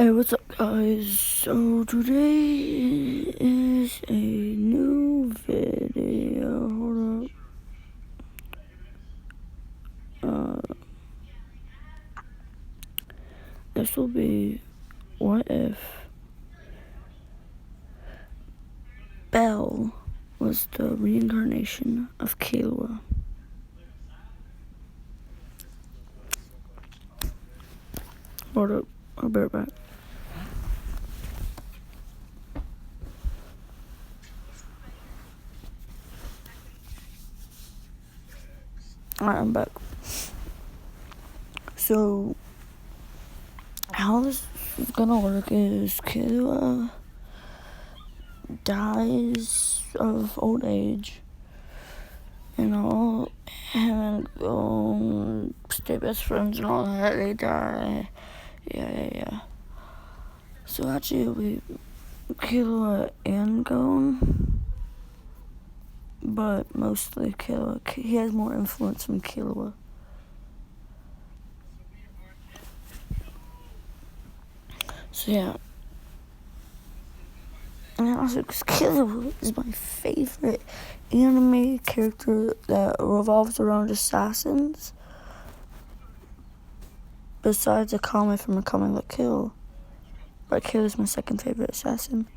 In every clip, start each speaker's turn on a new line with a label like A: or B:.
A: Hey, what's up, guys? So today is a new video. Hold up. This will be what if Belle was the reincarnation of Killua. Hold up, I'll be right back. Alright, I'm back. So, how this is gonna work is Killua dies of old age, and all him and Gon stay best friends and all that. They die. Yeah. So actually, we Killua and Gon, but mostly Killua. He has more influence from Killua. So yeah. And also, because Killua is my favorite anime character that revolves around assassins. Besides Akame from Akame the Kill. But Killua's my second favorite assassin.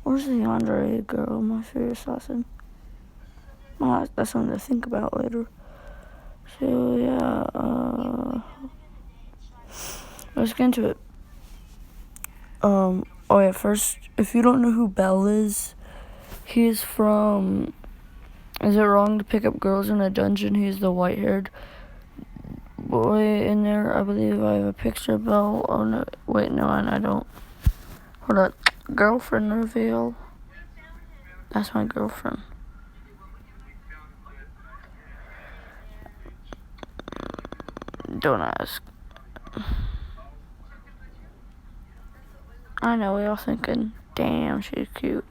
A: Where's the Yandere girl, my favorite assassin? Well, that's something to think about later. So yeah, let's get into it. First, if you don't know who Belle is, he's from Is It Wrong to Pick Up Girls in a Dungeon? He's the white-haired boy in there. I believe I have a picture of Belle. Oh, no. Wait, no, I don't. Hold up. Girlfriend reveal. That's my girlfriend. Don't ask. I know, we all thinking, damn, she's cute.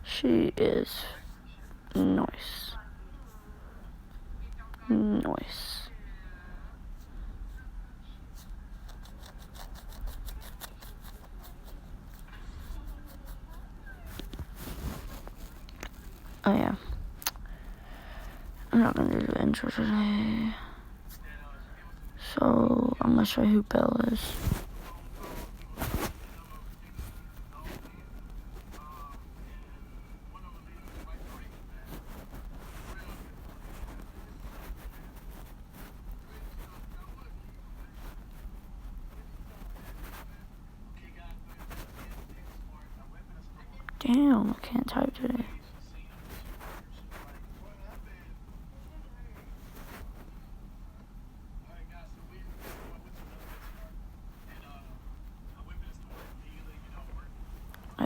A: She is nice. Oh yeah. I'm not gonna do the intro today. So I'm gonna show you who Belle is. Damn, I can't type today.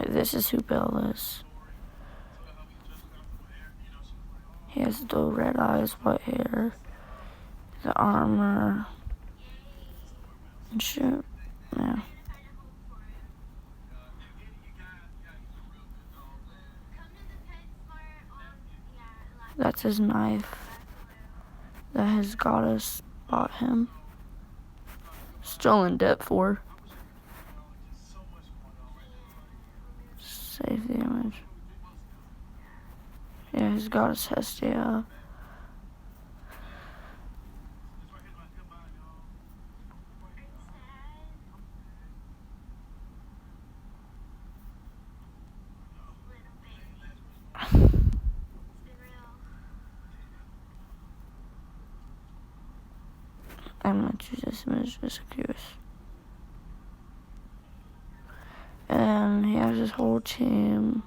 A: This is who Belle is. He has the red eyes, white hair, the armor, and shit. Yeah. That's his knife that his goddess bought him. Still in debt for. Save the image. Yeah, his goddess Hestia. I'm gonna choose this image just curious. And he has his whole team.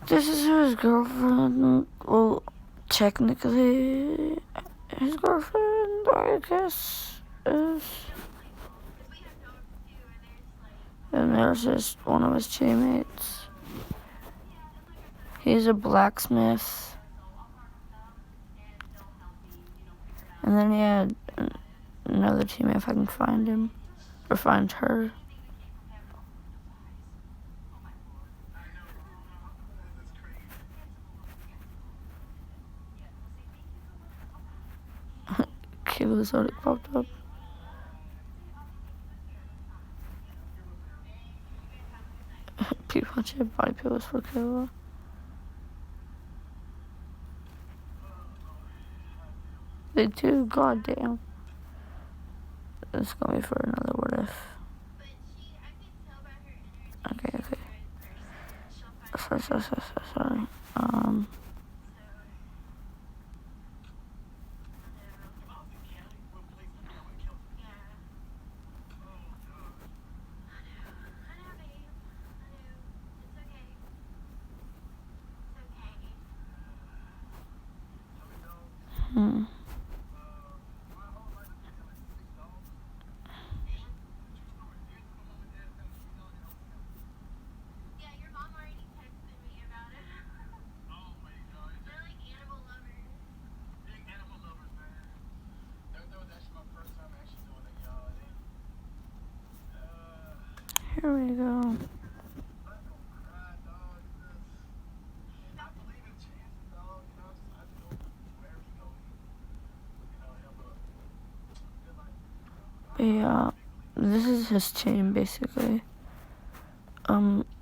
A: This is his girlfriend. Well, technically, his girlfriend, I guess, is. And there's just one of his teammates. He's a blacksmith. And then he had another teammate, if I can find him, or find her. pillows already popped up. People actually have body pillows for killua. They do, goddamn. It's gonna be for another what if. Okay. Sorry. Here we go. Yeah, this is his team basically.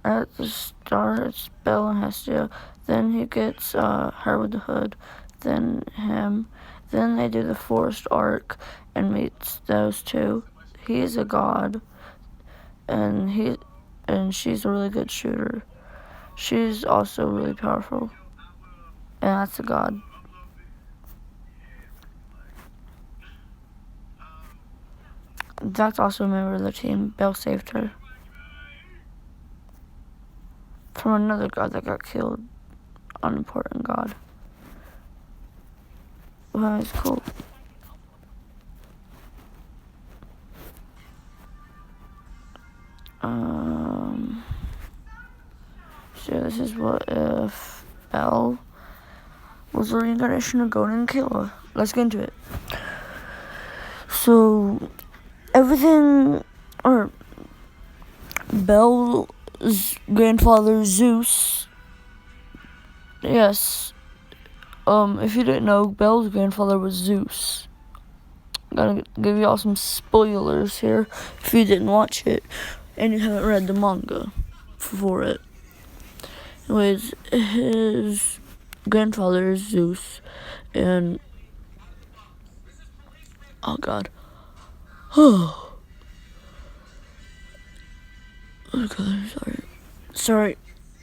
A: At the start it's Belle and Hestia, then he gets her with the hood, then him, then they do the forest arc and meets those two. He's a god, and she's a really good shooter. She's also really powerful, and that's a god. That's also a member of the team. Belle saved her from another god that got killed. Unimportant god. Well, it's cool. So this is what if Belle was a reincarnation of Golden Killua. Let's get into it. So Belle's grandfather Zeus. Yes. If you didn't know, Belle's grandfather was Zeus. I'm gonna give y'all some spoilers here if you didn't watch it and you haven't read the manga for it. Anyways, his grandfather is Zeus, and oh god. Oh god, sorry.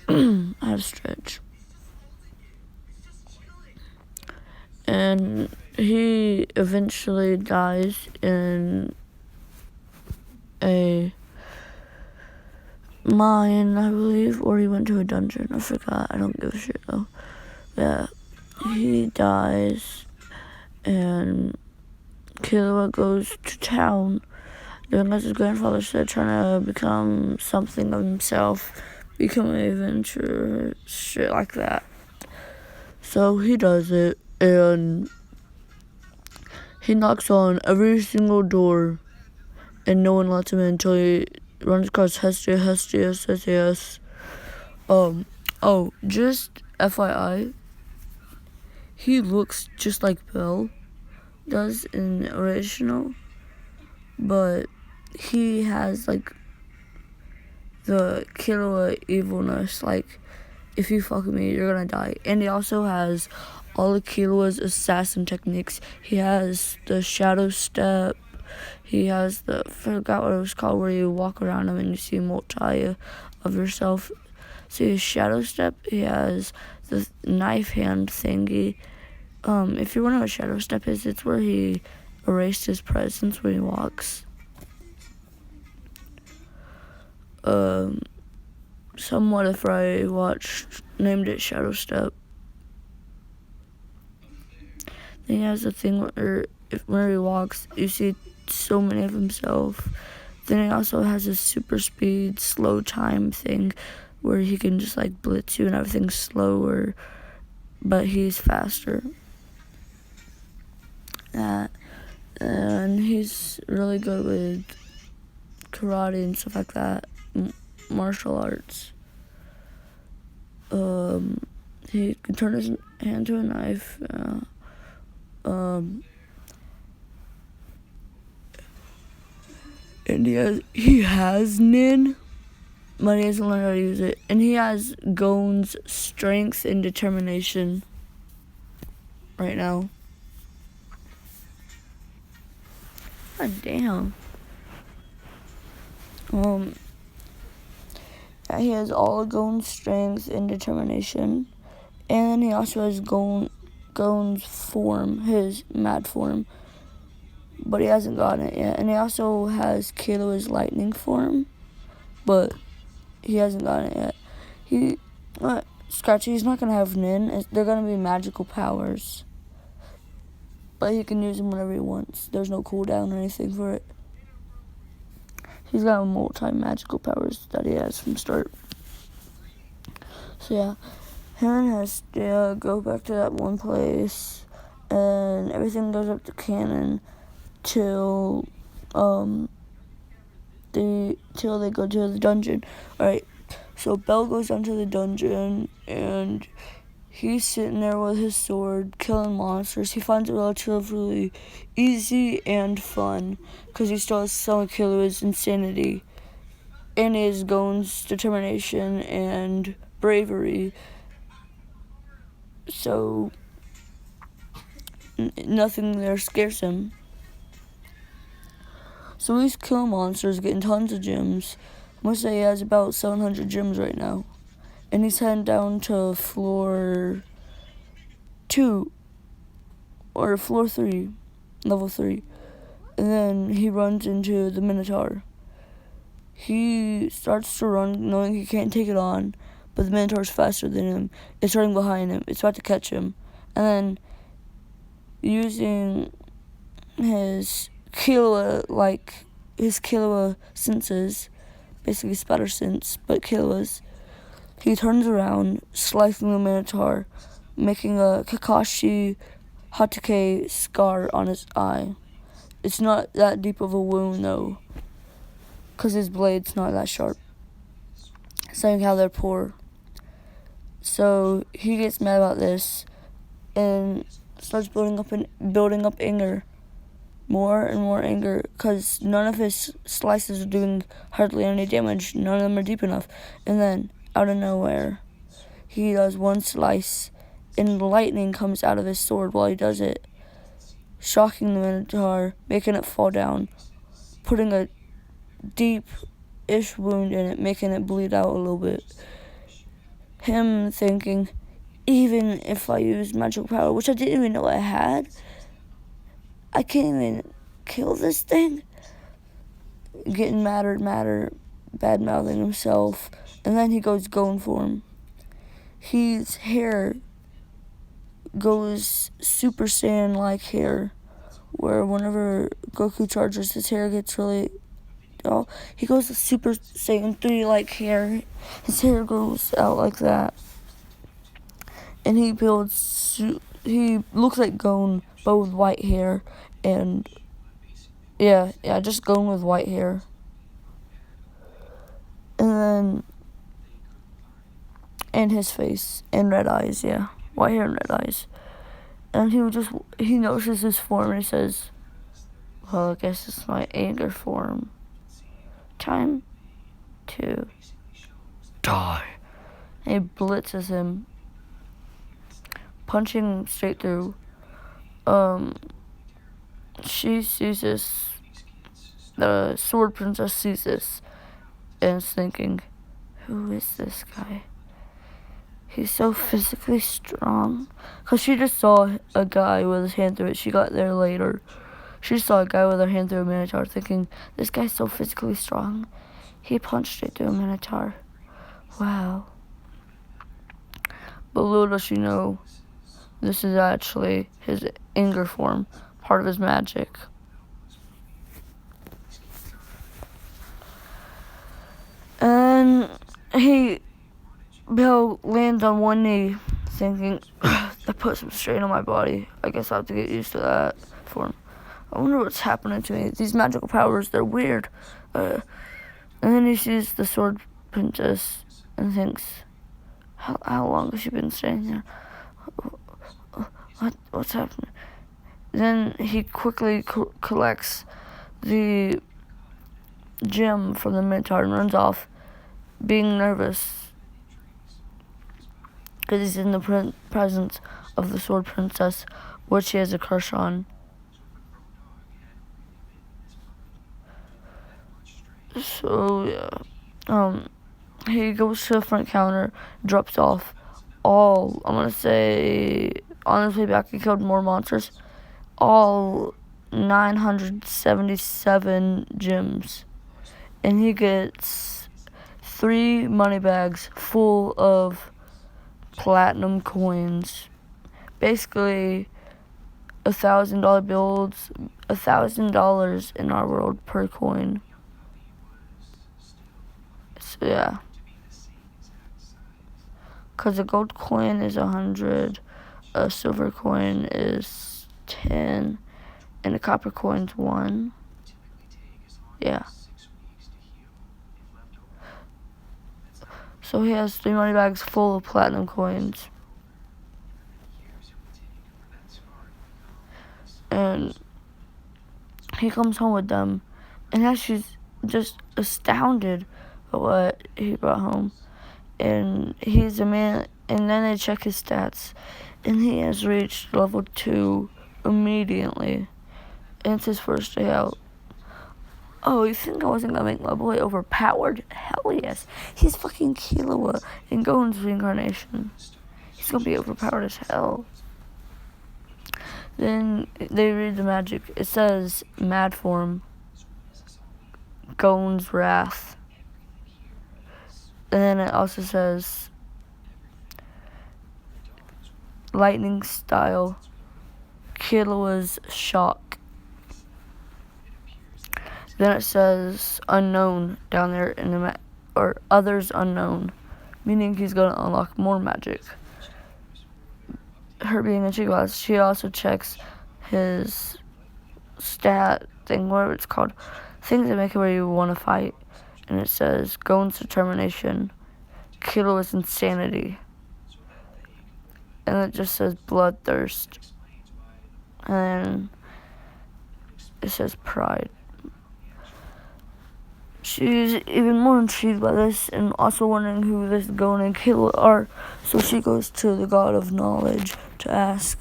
A: I have to stretch. And he eventually dies in a mine, I believe, or he went to a dungeon. I forgot. I don't give a shit though. Yeah, he dies, and Killua goes to town, doing as his grandfather said, trying to become something of himself, become an adventurer, shit like that. So he does it, and he knocks on every single door, and no one lets him in until he runs across Hestia. Hestia says yes. Just FYI, he looks just like Belle does in the original, but he has like the killua evilness, like if you fuck with me you're gonna die. And he also has all the Killua's assassin techniques. He has the shadow step, he has I forgot what it was called, where you walk around him and you see multi of yourself. So his shadow step, he has the knife hand thingy. If you wonder what shadow step is, it's where he erased his presence when he walks. Somewhat if I watched, named it Shadow Step. Then he has a thing where when he walks, you see so many of himself. Then he also has a super speed, slow time thing where he can just like blitz you and everything's slower, but he's faster. And he's really good with karate and stuff like that, martial arts. He can turn his hand to a knife. And he has Nin, but he hasn't learned how to use it. And he has Gon's strength and determination right now. God damn. He has all of Gon's strength and determination. And then he also has Gon's form, his mad form. But he hasn't gotten it yet. And he also has killua's lightning form. But he hasn't gotten it yet. Scratchy's not going to have Nin. They're going to be magical powers. But he can use them whenever he wants. There's no cooldown or anything for it. He's got multi-magical powers that he has from start. So yeah, Heron has to go back to that one place, and everything goes up to canon till they go to the dungeon. Alright, so Belle goes down to the dungeon, and he's sitting there with his sword, killing monsters. He finds it relatively easy and fun, because he still has some of Killua's insanity, and his Gon's determination and bravery. So, nothing there scares him. So he's killing monsters, getting tons of gems. I must say he has about 700 gems right now. And he's heading down to floor 2, or floor 3, level 3. And then he runs into the Minotaur. He starts to run, knowing he can't take it on, but the Minotaur's faster than him. It's running behind him. It's about to catch him. And then, using his killua senses, basically spider sense, but killua's, he turns around, slicing the Minotaur, making a Kakashi Hatake scar on his eye. It's not that deep of a wound, though, because his blade's not that sharp. Saying how they're poor. So he gets mad about this and starts building up anger. More and more anger, because none of his slices are doing hardly any damage. None of them are deep enough. And then, out of nowhere, he does one slice, and lightning comes out of his sword while he does it, shocking the Minotaur, making it fall down, putting a deep-ish wound in it, making it bleed out a little bit. Him thinking, even if I use magical power, which I didn't even know I had, I can't even kill this thing. Getting madder, bad-mouthing himself, and then he goes Gon form. His hair goes Super Saiyan-like hair, where whenever Goku charges, his hair gets really dull. He goes to Super Saiyan 3-like hair. His hair grows out like that. And he looks like Gon, but with white hair. And yeah, just Gon with white hair. And his face, and red eyes, yeah. White hair and red eyes. And he notices his form, and he says, well, I guess it's my anger form. Time to die. And he blitzes him, punching him straight through. She sees this, the sword princess sees this, and is thinking, who is this guy? He's so physically strong. Because she just saw a guy with his hand through it. She got there later. She saw a guy with her hand through a Minotaur, thinking, this guy's so physically strong. He punched it through a Minotaur. Wow. But little does she know, this is actually his anger form, part of his magic. And Bill lands on one knee, thinking, that put some strain on my body. I guess I'll have to get used to that form. I wonder what's happening to me. These magical powers, they're weird. And then he sees the sword princess and thinks, how long has she been staying there? What's happening? Then he quickly collects the gem from the Minotaur and runs off, being nervous because he's in the presence of the Sword Princess, which he has a crush on. So yeah, he goes to the front counter, drops off all, I'm gonna say, on his way back he killed more monsters, all 977 gems, and he gets 3 money bags full of platinum coins, basically $1,000 bills, $1,000 in our world per coin. So yeah, because a gold coin is 100, a silver coin is 10, and a copper coin's 1. Yeah. So he has 3 money bags full of platinum coins. And he comes home with them, and she's just astounded at what he brought home. And he's a man, and then they check his stats, and he has reached level 2 immediately. And it's his first day out. Oh, you think I wasn't gonna make my boy overpowered? Hell yes. He's fucking Killua in Gon's reincarnation. He's gonna be overpowered as hell. Then they read the magic. It says mad form, Gon's wrath. And then it also says lightning style, Killua's shock. Then it says unknown down there in the or others unknown, meaning he's gonna unlock more magic. Her being a Chihuahua, she also checks his stat thing, whatever it's called, things that make it where you want to fight. And it says Gon's determination, Killua's insanity, and it just says bloodthirst, and it says pride. She's even more intrigued by this and also wondering who this Gon and Killua are, so she goes to the God of Knowledge to ask.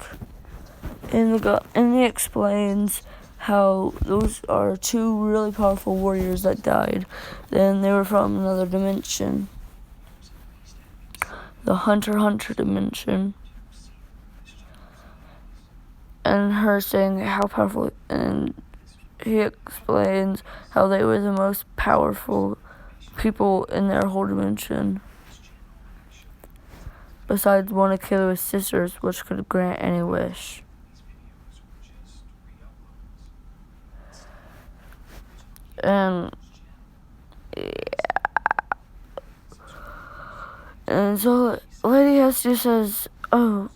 A: And he explains how those are 2 really powerful warriors that died. Then they were from another dimension, the Hunter dimension. And her saying how powerful, and he explains how they were the most powerful people in their whole dimension, besides one of Killua's sisters, which could grant any wish. And yeah. And so Lady Hester says, oh,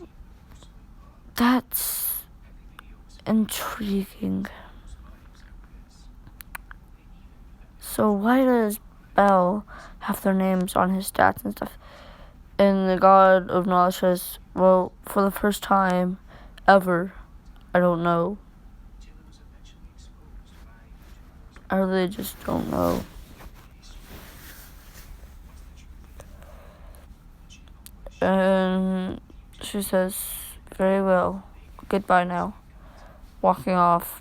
A: that's intriguing. So why does Bell have their names on his stats and stuff? And the God of Knowledge says, well, for the first time ever, I don't know. I really just don't know. And she says, very well, goodbye now. Walking off.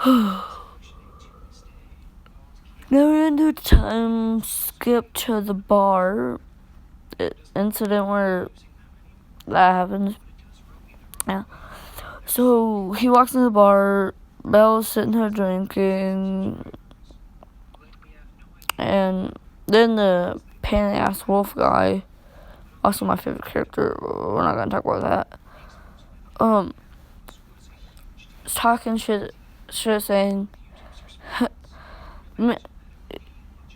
A: Now we're gonna do a time skip to the bar incident where that happens. Yeah. So he walks in the bar, Belle's sitting there drinking, and then the pain in the ass wolf guy, also my favorite character, we're not gonna talk about that, is talking shit saying,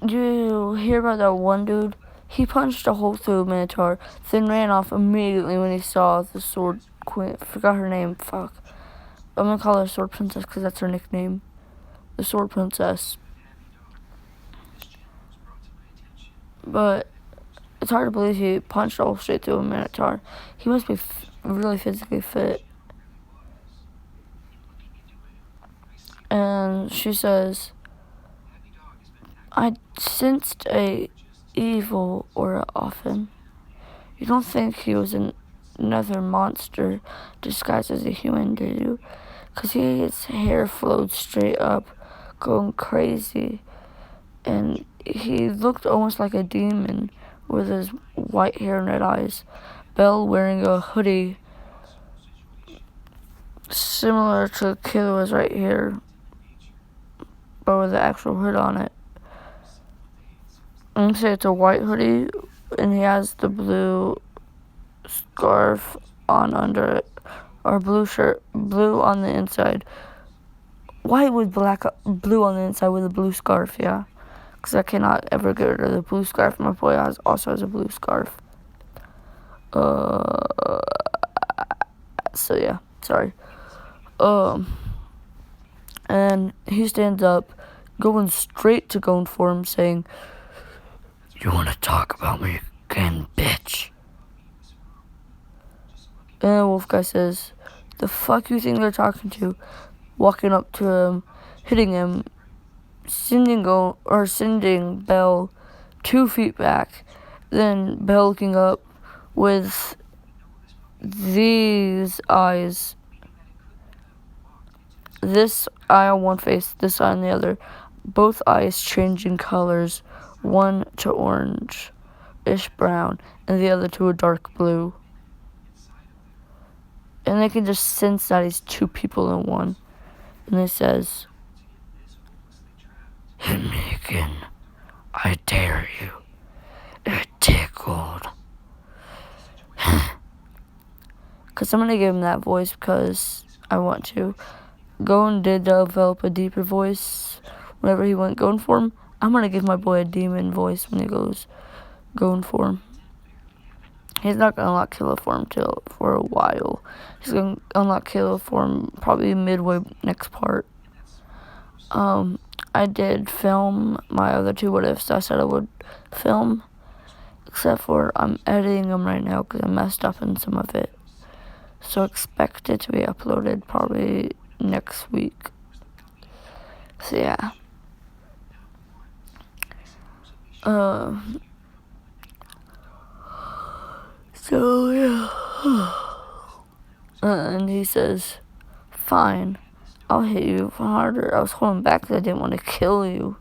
A: you hear about that one dude? He punched a hole through a Minotaur, then ran off immediately when he saw the Sword Queen. I forgot her name. Fuck. I'm gonna call her Sword Princess because that's her nickname. The Sword Princess. But it's hard to believe he punched a hole straight through a Minotaur. He must be really physically fit. And she says, I sensed a evil aura often. You don't think he was another monster disguised as a human, do you? 'Cause his hair flowed straight up, going crazy. And he looked almost like a demon with his white hair and red eyes. Belle wearing a hoodie similar to killua's right here, but with the actual hood on it. I'm gonna say it's a white hoodie, and he has the blue scarf on under it, or blue shirt, blue on the inside. White with blue on the inside with a blue scarf, yeah. Because I cannot ever get rid of the blue scarf. My boy also has a blue scarf. So yeah, sorry. And he stands up, going straight to Gone Form, saying, "You want to talk about me again, bitch?" And the wolf guy says, "The fuck you think they're talking to?" Walking up to him, hitting him, sending Belle 2 feet back. Then Belle looking up with these eyes. This eye on one face, this eye on the other. Both eyes changing colors. One to orange-ish brown, and the other to a dark blue. And they can just sense that he's 2 people in one. And he says, "Hit me again. I dare you. It tickled." Because I'm going to give him that voice because I want to. Gon did develop a deeper voice whenever he went Gone Form. I'm going to give my boy a demon voice when he goes Gone Form. He's not going to unlock killua form for a while. He's going to unlock killua form probably midway next part. I did film my other 2 what ifs I said I would film. Except for I'm editing them right now because I messed up in some of it. So expect it to be uploaded probably next week. So yeah. So yeah. And he says, "Fine, I'll hit you harder." I was holding back because I didn't want to kill you.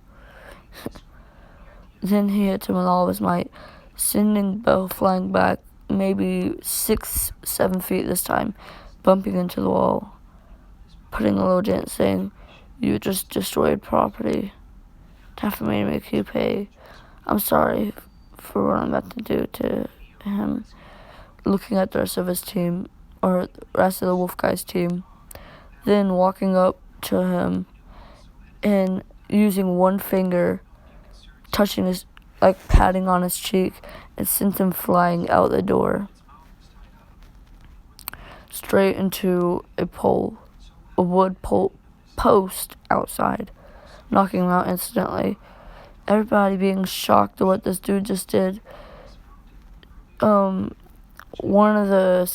A: Then he hits him with all of his might, sending Belle flying back maybe 6-7 feet this time, bumping into the wall, putting a little dent, saying, "You just destroyed property. Time for me to make you pay. I'm sorry for what I'm about to do to him." Looking at the rest of his team, or the rest of the wolf guy's team, then walking up to him and using one finger, touching his, like patting on his cheek, and sent him flying out the door, straight into a wood pole post outside, knocking him out instantly. Everybody being shocked at what this dude just did. One of the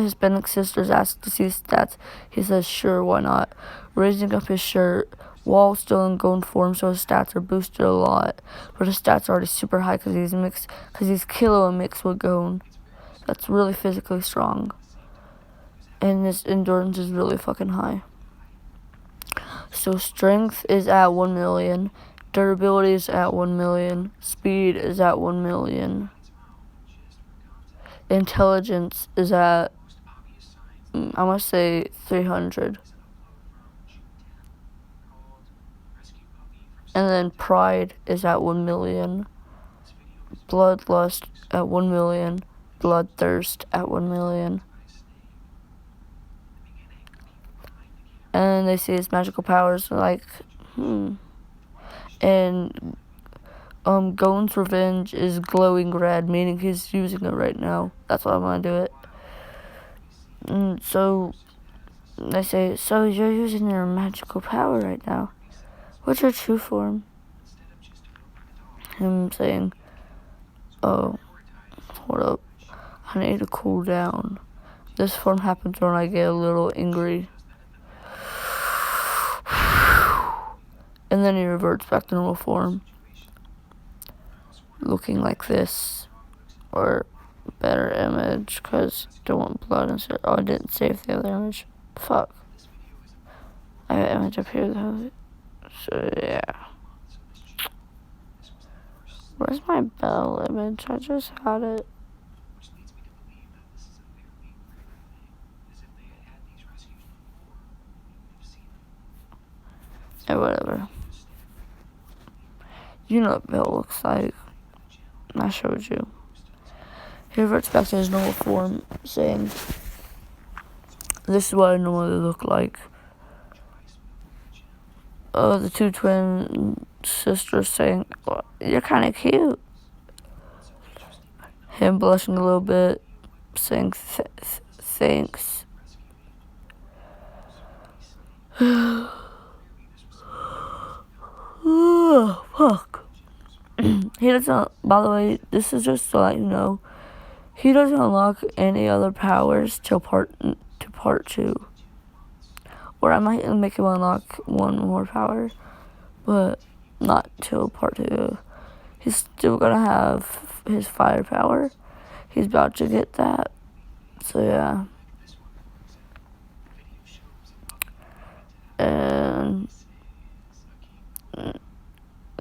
A: Hispanic sisters asked to see his stats. He says, "Sure, why not?" Raising up his shirt while still in Gone Form, so his stats are boosted a lot. But his stats are already super high because he's killua mixed with Gone. That's really physically strong. And his endurance is really fucking high. So strength is at 1 million. Durability is at 1 million. Speed is at 1 million. Intelligence is at, I must say, 300. And then pride is at 1 million. Bloodlust at 1 million. Bloodthirst at 1 million. And they see his magical powers like, And Gone's Revenge is glowing red, meaning he's using it right now. That's why I'm gonna do it. So they say, "So you're using your magical power right now. What's your true form?" Him saying, "Oh, hold up. I need to cool down. This form happens when I get a little angry." And then he reverts back to normal form, looking like this, or better image, because don't want blood and shit. Oh, I didn't save the other image. Fuck. I have an image up here though. So yeah. Where's my bell image? I just had it. Yeah, whatever. You know what Bell looks like. I showed you. He reverts back to his normal form, saying, "This is what I normally look like." The two twin sisters saying, well, "You're kind of cute." Him blushing a little bit, saying, "Thanks." Oh, fuck. He doesn't, by the way, this is just to let you know, he doesn't unlock any other powers till part 2. Or I might make him unlock one more power, but not till part 2. He's still gonna have his fire power. He's about to get that. So yeah.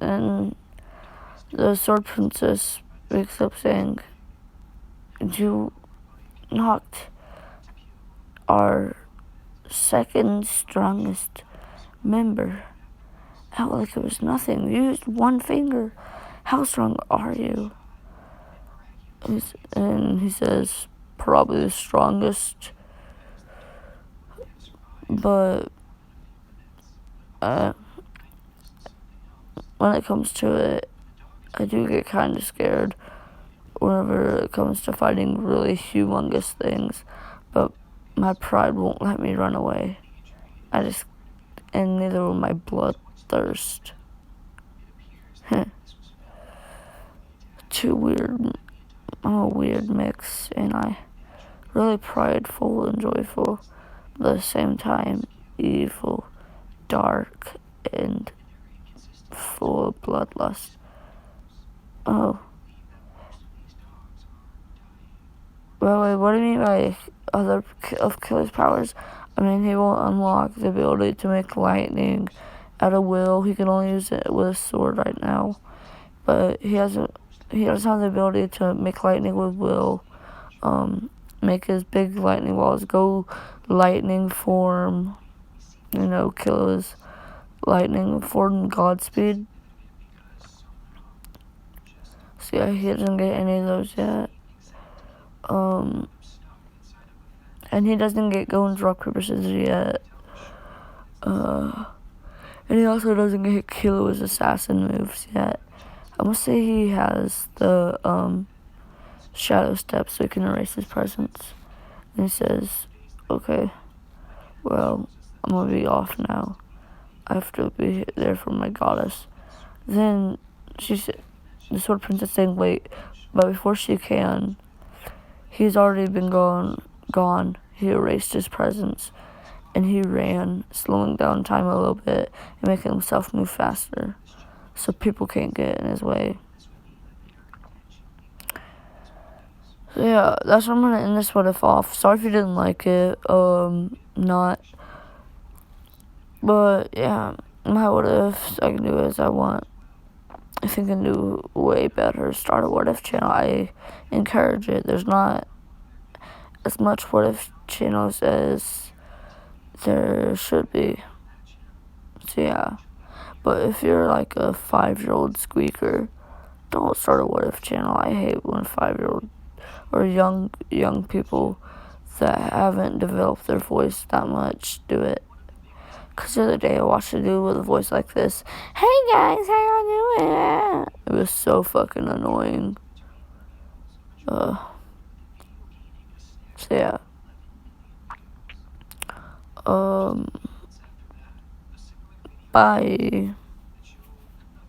A: And the sword princess wakes up saying, "You knocked our second strongest member out like it was nothing. You used one finger. How strong are you?" And he says, "Probably the strongest, but when it comes to it, I do get kind of scared whenever it comes to fighting really humongous things, but my pride won't let me run away. And neither will my bloodthirst." Too weird. I'm a weird mix, and I really prideful and joyful, but at the same time evil, dark, and full of bloodlust. Oh. Well, wait, what do you mean by other of Killua's powers? I mean, he will unlock the ability to make lightning at a will. He can only use it with a sword right now, but he doesn't have the ability to make lightning with will. Make his big lightning balls go lightning form. Killua's lightning form Godspeed. So yeah, he doesn't get any of those yet. And he doesn't get Goen's rock paper scissors yet. And he also doesn't get Killua's assassin moves yet. I must say he has the shadow step so he can erase his presence. And he says, "Okay, well, I'm gonna be off now. I have to be there for my goddess." Then the sword princess saying, "Wait," but before she can, he's already been gone. He erased his presence, and he ran, slowing down time a little bit and making himself move faster, so people can't get in his way. So yeah, that's where I'm gonna end this what if off. Sorry if you didn't like it. Not. But yeah, my what ifs I can do as I want. I think I can do way better. Start a what if channel. I encourage it. There's not as much what if channels as there should be. So yeah. But if you're like a 5-year-old squeaker, don't start a what if channel. I hate when 5-year-old or young people that haven't developed their voice that much do it. Because the other day I watched a dude with a voice like this. "Hey guys, how y'all doing?" It was so fucking annoying. So yeah. Bye.